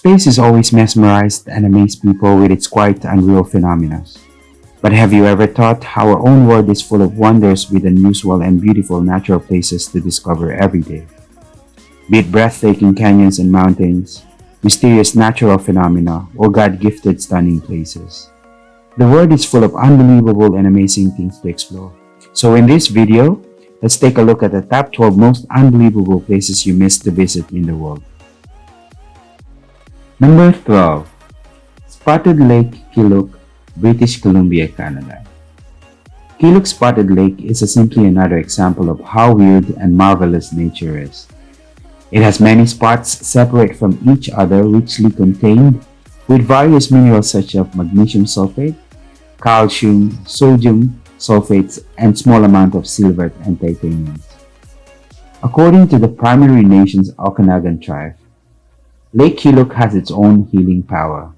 Space has always mesmerized and amazed people with its quite unreal phenomena. But have you ever thought how our own world is full of wonders with unusual and beautiful natural places to discover every day? Be it breathtaking canyons and mountains, mysterious natural phenomena, or God-gifted stunning places. The world is full of unbelievable and amazing things to explore. So in this video, let's take a look at the top 12 most unbelievable places you missed to visit in the world. Number 12. Spotted Lake, Khiluk, British Columbia, Canada. Khiluk Spotted Lake is simply another example of how weird and marvelous nature is. It has many spots separate from each other, richly contained, with various minerals such as magnesium sulfate, calcium, sodium sulfates, and small amount of silver and titanium. According to the primary nation's Okanagan tribe, Lake Khiluk has its own healing power.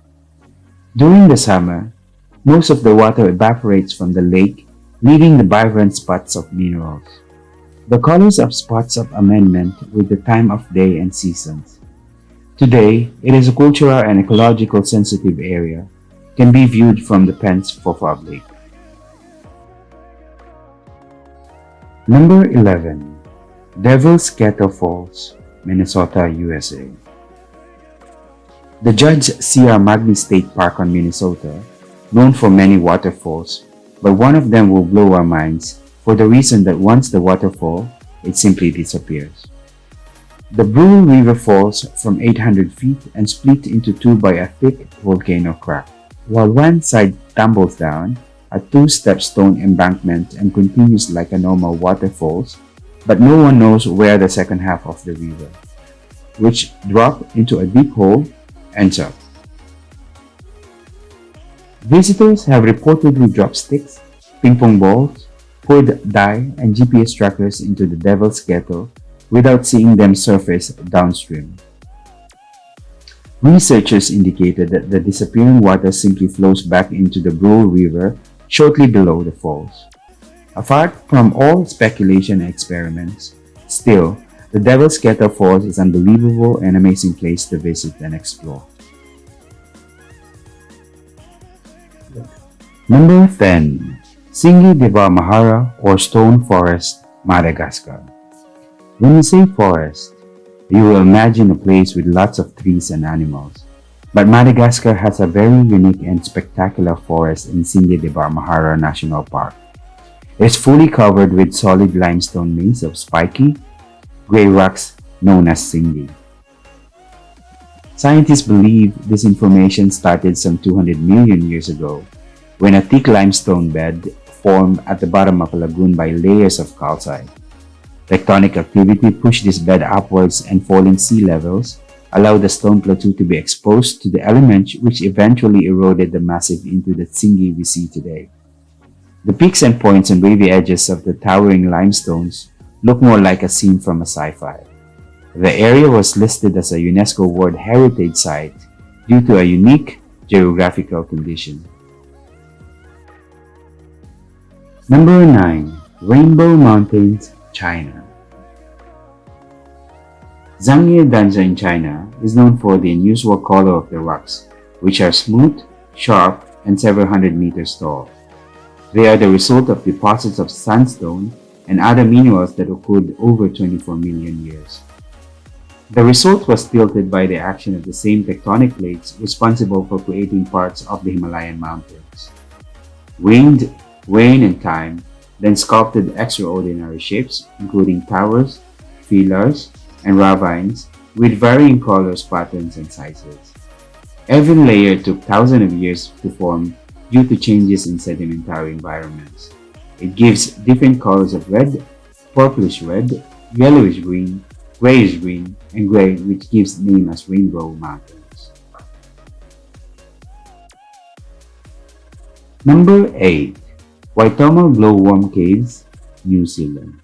During the summer, most of the water evaporates from the lake, leaving the vibrant spots of minerals. The colors of spots of amendment with the time of day and seasons. Today, it is a cultural and ecological sensitive area, can be viewed from the Pence for public. Number 11. Devil's Kettle Falls, Minnesota, USA. The Judge C.R. Magny State Park on Minnesota, known for many waterfalls, but one of them will blow our minds for the reason that once the waterfall, it simply disappears. The Brule River falls from 800 feet and split into two by a thick volcano crack. While one side tumbles down, a two-step stone embankment and continues like a normal waterfalls, but no one knows where the second half of the river, which drop into a deep hole, ends up. Visitors have reportedly dropped sticks, ping pong balls, poured dye, and GPS trackers into the Devil's Kettle without seeing them surface downstream. Researchers indicated that the disappearing water simply flows back into the Brule River shortly below the falls. Apart from all speculation and experiments, still, the Devil's Kettle Falls is an unbelievable and amazing place to visit and explore. Number 10. Tsingy de Bermaraha or Stone Forest, Madagascar. When you say forest, you will imagine a place with lots of trees and animals. But Madagascar has a very unique and spectacular forest in Tsingy de Bermaraha National Park. It is fully covered with solid limestone made of spiky, gray rocks known as Tsingy. Scientists believe this formation started some 200 million years ago when a thick limestone bed formed at the bottom of a lagoon by layers of calcite. Tectonic activity pushed this bed upwards, and falling sea levels allowed the stone plateau to be exposed to the elements which eventually eroded the massif into the Tsingy we see today. The peaks and points and wavy edges of the towering limestones look more like a scene from a sci-fi. The area was listed as a UNESCO World Heritage Site due to a unique geographical condition. Number 9. Rainbow Mountains, China. Zhangye in China is known for the unusual color of the rocks, which are smooth, sharp, and several hundred meters tall. They are the result of deposits of sandstone and other minerals that occurred over 24 million years. The result was tilted by the action of the same tectonic plates responsible for creating parts of the Himalayan mountains. Wind, rain, and time then sculpted extraordinary shapes, including towers, pillars, and ravines with varying colors, patterns, and sizes. Every layer took thousands of years to form due to changes in sedimentary environments. It gives different colors of red, purplish red, yellowish green, grayish green, and gray, which gives name as Rainbow Mountains. Number 8. Waitomo Glowworm Caves, New Zealand.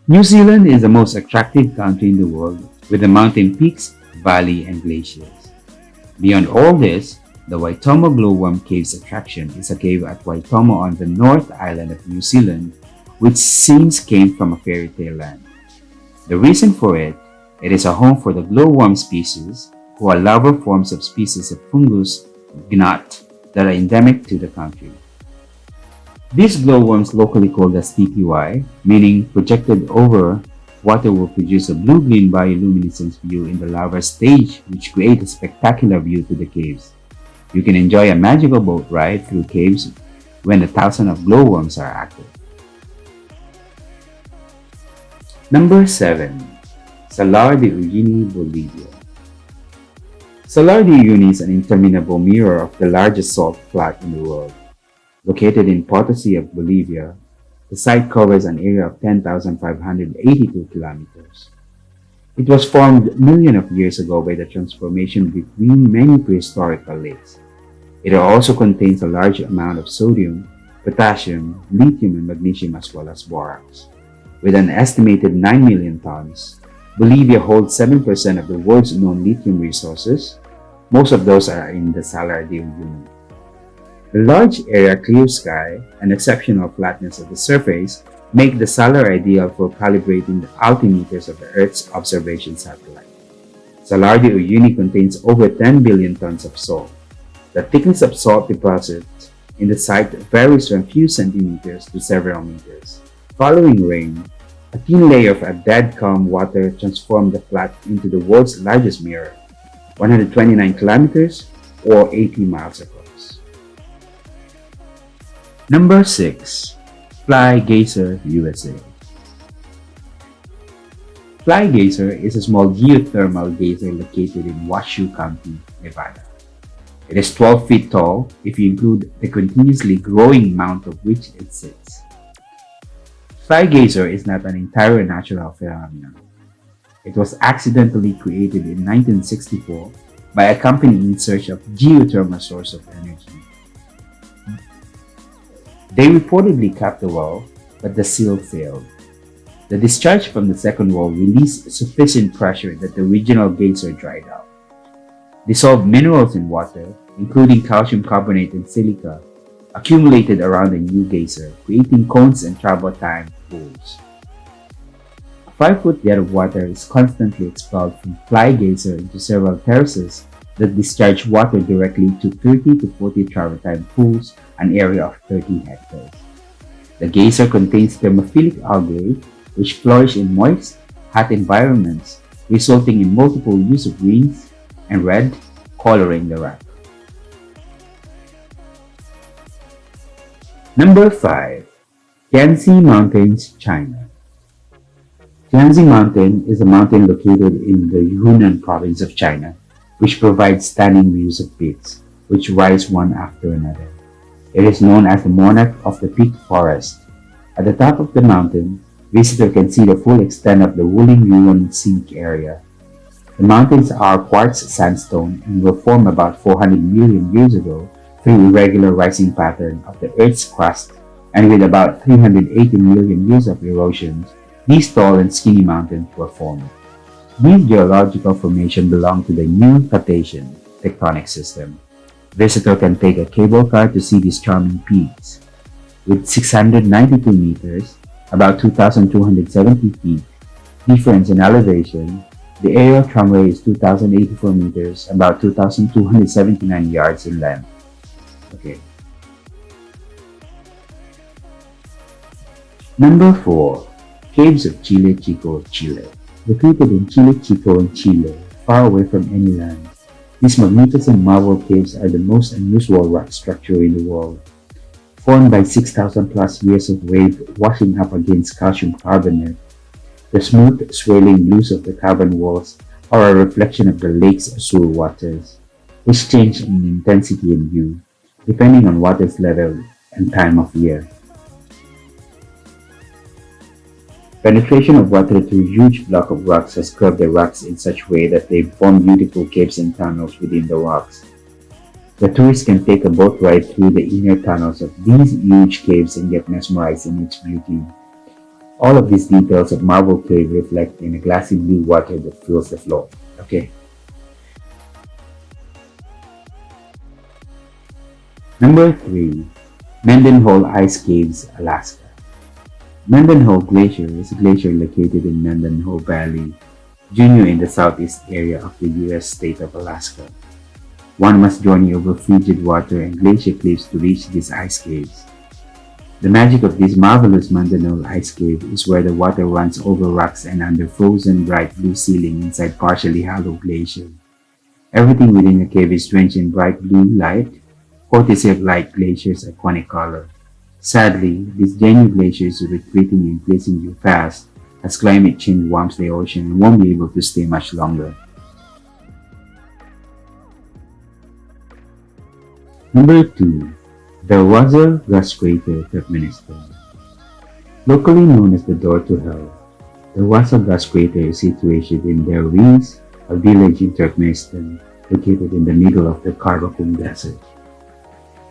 New Zealand is the most attractive country in the world with the mountain peaks, valley, and glaciers. Beyond all this, the Waitomo Glowworm Caves attraction is a cave at Waitomo on the North Island of New Zealand, which seems came from a fairy tale land. The reason for it is a home for the glowworm species, who are larval forms of species of fungus gnat that are endemic to the country. These glowworms, locally called as TPY, meaning projected over water, will produce a blue-green bioluminescence view in the larva stage, which creates a spectacular view to the caves. You can enjoy a magical boat ride through caves when the thousands of glowworms are active. Number 7. Salar de Uyuni, Bolivia. Salar de Uyuni is an interminable mirror of the largest salt flat in the world. Located in Potosi of Bolivia, the site covers an area of 10,582 kilometers. It was formed millions of years ago by the transformation between many prehistoric lakes. It also contains a large amount of sodium, potassium, lithium, and magnesium, as well as borax. With an estimated 9 million tons, Bolivia holds 7% of the world's known lithium resources. Most of those are in the Salar de Uyuni. The large area, clear sky, and exceptional flatness of the surface make the Salar ideal for calibrating the altimeters of the Earth's observation satellite. Salar de Uyuni contains over 10 billion tons of salt. The thickness of salt deposits in the site varies from a few centimeters to several meters. Following rain, a thin layer of dead calm water transforms the flat into the world's largest mirror, 129 kilometers or 80 miles across. Number 6. Flygazer USA. Flygazer is a small geothermal geyser located in Washoe County, Nevada. It is 12 feet tall if you include the continuously growing mount of which it sits. Flygazer is not an entirely natural phenomenon. It was accidentally created in 1964 by a company in search of geothermal source of energy. They reportedly capped the well, but the seal failed. The discharge from the second well released sufficient pressure that the original geyser dried out. Dissolved minerals in water, including calcium carbonate and silica, accumulated around the new geyser, creating cones and travertine pools. A 5-foot jet of water is constantly expelled from Flygazer into several terraces that discharge water directly to 30 to 40 travertine pools, an area of 30 hectares. The geyser contains thermophilic algae, which flourish in moist, hot environments, resulting in multiple hues of greens and red, coloring the rock. Number 5. Tianzi Mountains, China. Tianzi Mountain is a mountain located in the Yunnan province of China, which provides stunning views of peaks, which rise one after another. It is known as the monarch of the peak forest. At the top of the mountain, visitors can see the full extent of the Wuling Yuan Sink area. The mountains are quartz sandstone and were formed about 400 million years ago through irregular rising pattern of the Earth's crust, and with about 380 million years of erosion, these tall and skinny mountains were formed. These geological formations belong to the New Cretaceous tectonic system. Visitors can take a cable car to see these charming peaks. With 692 meters, about 2,270 feet, difference in elevation, the aerial tramway is 2,084 meters, about 2,279 yards in length. Okay. Number 4. Caves of Chile, Chico, Chile. Located in Chile, Chico, in Chile, far away from any land, these magnificent marble caves are the most unusual rock structure in the world. Formed by 6,000 plus years of wave washing up against calcium carbonate, the smooth, swirling blues of the cavern walls are a reflection of the lake's azure waters, which change in intensity and hue, depending on water's level and time of year. Penetration of water through huge blocks of rocks has curved the rocks in such a way that they form beautiful caves and tunnels within the rocks. The tourist can take a boat ride through the inner tunnels of these huge caves and get mesmerized in its beauty. All of these details of marble cave reflect in a glassy blue water that fills the floor. Okay. Number 3. Mendenhall Ice Caves, Alaska. Mendenhall Glacier is a glacier located in Mendenhall Valley, Ganyu in the southeast area of the US state of Alaska. One must journey over frigid water and glacier cliffs to reach these ice caves. The magic of this marvelous Mendenhall ice cave is where the water runs over rocks and under frozen bright blue ceiling inside partially hollow glacier. Everything within the cave is drenched in bright blue light, courtesy of light glacier's iconic color. Sadly, this Ganyu glacier is retreating and placing you fast as climate change warms the ocean and won't be able to stay much longer. Number 2. Darwaza Gas Crater, Turkmenistan. Locally known as the Door to Hell, Darwaza Gas Crater is situated in Darwiz, a village in Turkmenistan located in the middle of the Karakum Desert.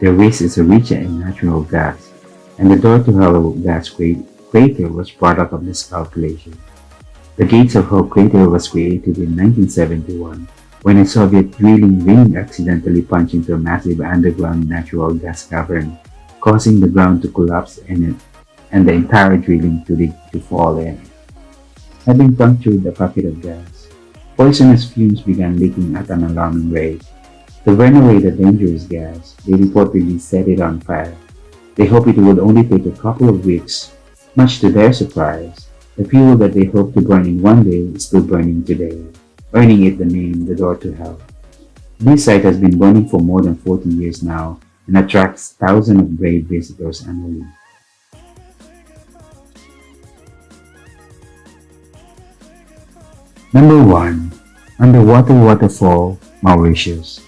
Darwiz is a rich in natural gas, and the Door to Hell gas crater was product of this calculation. The Gates of Hell crater was created in 1971 when a Soviet drilling ring accidentally punched into a massive underground natural gas cavern, causing the ground to collapse in it and the entire drilling to fall in. Having punctured the pocket of gas, poisonous fumes began leaking at an alarming rate. To burn away the dangerous gas, they reportedly set it on fire. They hoped it would only take a couple of weeks. Much to their surprise, the fuel that they hoped to burn in one day is still burning today, earning it the name the Door to Hell. This site has been burning for more than 40 years now and attracts thousands of brave visitors annually. Number 1. Underwater Waterfall, Mauritius.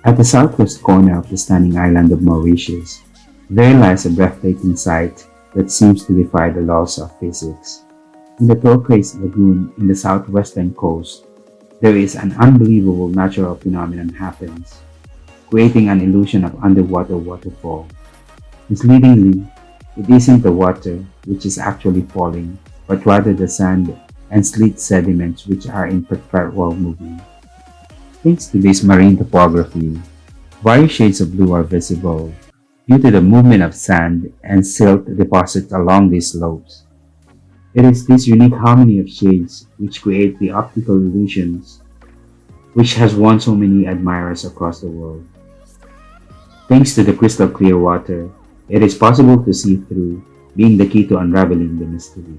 At the southwest corner of the stunning island of Mauritius, there lies a breathtaking sight that seems to defy the laws of physics. In the turquoise lagoon in the southwestern coast, there is an unbelievable natural phenomenon happens, creating an illusion of underwater waterfall. Misleadingly, it isn't the water which is actually falling, but rather the sand and sleet sediments which are in perpetual movement. Thanks to this marine topography, various shades of blue are visible due to the movement of sand and silt deposits along these slopes. It is this unique harmony of shades which create the optical illusions which has won so many admirers across the world. Thanks to the crystal clear water, it is possible to see through, being the key to unraveling the mystery.